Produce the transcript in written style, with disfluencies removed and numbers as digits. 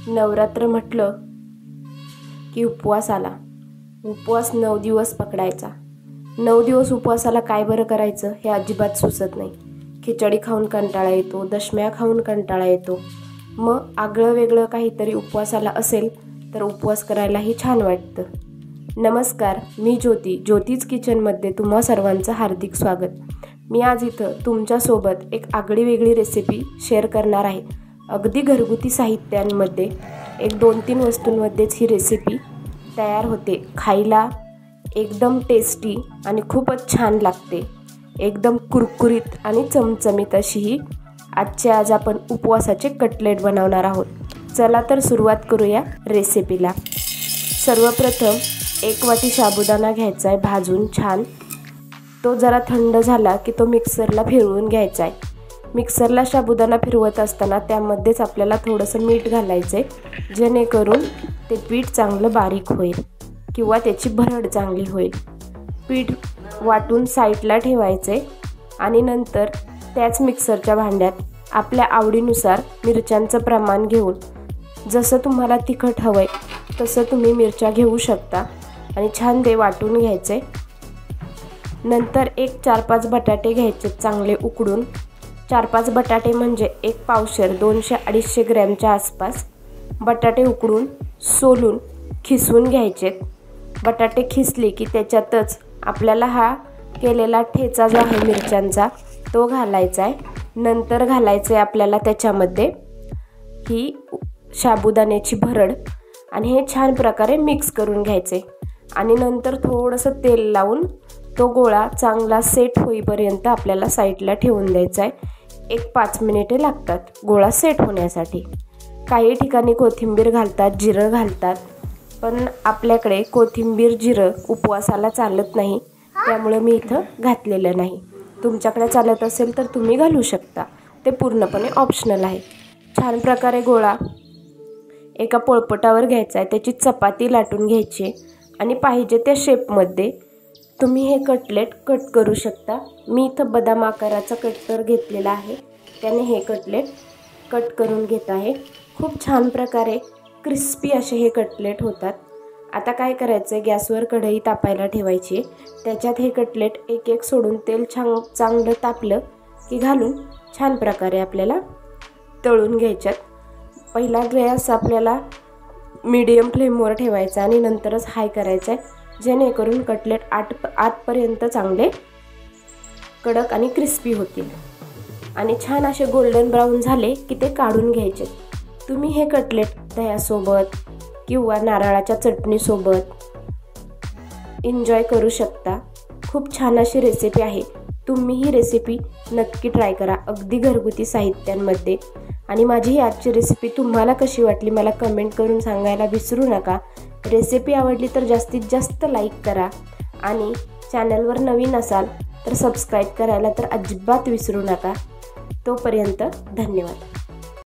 नवरात्र म्हटलं की उपवास आला. उपवास 9 दिवस पकडायचा. 9 दिवस उपवासाला काय बरं करायचं हे अजिबात सुचत नाही. खिचडी खाऊन कंटाळा येतो, दशम्या खाऊन कंटाळा येतो. मग आगळं वेगळं काहीतरी उपवासाला असेल तर उपवास करायलाही छान वाटतं. नमस्कार, मी ज्योतीज किचनमध्ये तुम्हा सर्वांचं हार्दिक स्वागत. मी आज इथं तुमच्यासोबत एक आगळी वेगळी रेसिपी शेअर करणार आहे. अगदी घरगुती साहित्यांमध्ये 1-2-3 वस्तूंमध्येच ही रेसिपी तयार होते. खायला एकदम टेस्टी आणि खूपच छान लागते. एकदम कुरकुरीत आणि चमचमीत अशी ही आज आपण उपवासाचे कटलेट बनवणार आहोत. चला तर सुरुवात करूया रेसिपीला. सर्वप्रथम 1 वाटी साबुदाणा घ्यायचा आहे भाजून छान. तो जरा थंड झाला की तो मिक्सरला फिरवून घ्यायचा आहे. मिक्सरला साबुदाणा फिरवत असताना त्यामध्येच आपल्याला थोडंसं मीठ घालायचं आहे, जेणेकरून ते पीठ चांगलं बारीक होईल किंवा त्याची भरड चांगली होईल. पीठ वाटून साईडला ठेवायचे आणि नंतर त्याच मिक्सरच्या भांड्यात आपल्या आवडीनुसार मिरच्यांचं प्रमाण घेऊन, जसं तुम्हाला तिखट हवं आहे तसं तुम्ही मिरच्या घेऊ शकता आणि छान ते वाटून घ्यायचे. नंतर 4-5 बटाटे घ्यायचे चांगले उकडून. 4-5 बटाटे म्हणजे 1 पावशेर 200-250 ग्रॅमच्या आसपास बटाटे उकडून सोलून खिसून घ्यायचेत. बटाटे खिसले की त्याच्यातच आपल्याला हा केलेला ठेचा जो आहे मिरच्यांचा तो घालायचा आहे. नंतर घालायचं आहे आपल्याला त्याच्यामध्ये ही साबुदाण्याची भरड आणि हे छान प्रकारे मिक्स करून घ्यायचे. आणि नंतर थोडंसं तेल लावून तो गोळा चांगला सेट होईपर्यंत आपल्याला साईडला ठेवून द्यायचा आहे. 1-5 मिनिटे लागतात गोळा सेट होण्यासाठी. काही ठिकाणी कोथिंबीर घालतात, जिरं घालतात, पण आपल्याकडे कोथिंबीर जिरं उपवासाला चालत नाही, त्यामुळे मी इथं घातलेलं नाही. तुमच्याकडे चालत असेल तर तुम्ही घालू शकता, ते पूर्णपणे ऑप्शनल आहे. छान प्रकारे गोळा एका पोळपाटावर घ्यायचा आहे, त्याची चपाती लाटून घ्यायची आणि पाहिजे त्या शेपमध्ये तुम्ही हे कटलेट कट करू शकता. मी इथं बदाम आकाराचा कटर घेतलेला आहे, त्याने हे कटलेट कट करून घेत आहे. खूप छान प्रकारे क्रिस्पी असे हे कटलेट होतात. आता काय करायचं आहे, गॅसवर कढई तापायला ठेवायची. त्याच्यात हे कटलेट एक सोडून तेल चांगलं तापलं की घालून छान प्रकारे आपल्याला तळून घ्यायच्यात. पहिला गॅस आपल्याला मीडियम फ्लेमवर ठेवायचा आणि नंतरच हाय करायचा आहे, जेणेकरून कटलेट आतपर्यंत चांगले कडक आणि क्रिस्पी होतील. आणि छान असे गोल्डन ब्राऊन झाले की ते काढून घ्यायचे. तुम्ही हे कटलेट दह्यासोबत किंवा नारळाच्या चटणीसोबत एन्जॉय करू शकता. खूप छान अशी रेसिपी आहे. तुम्ही ही रेसिपी नक्की ट्राय करा अगदी घरगुती साहित्यांमध्ये. आणि माझी ही आजची रेसिपी तुम्हाला कशी वाटली मला कमेंट करून सांगायला विसरू नका. रेसिपी आवडली तर जास्तीत जास्त लाईक करा आणि चॅनलवर नवीन असाल तर सबस्क्राईब करायला तर अजिबात विसरू नका. तोपर्यंत धन्यवाद.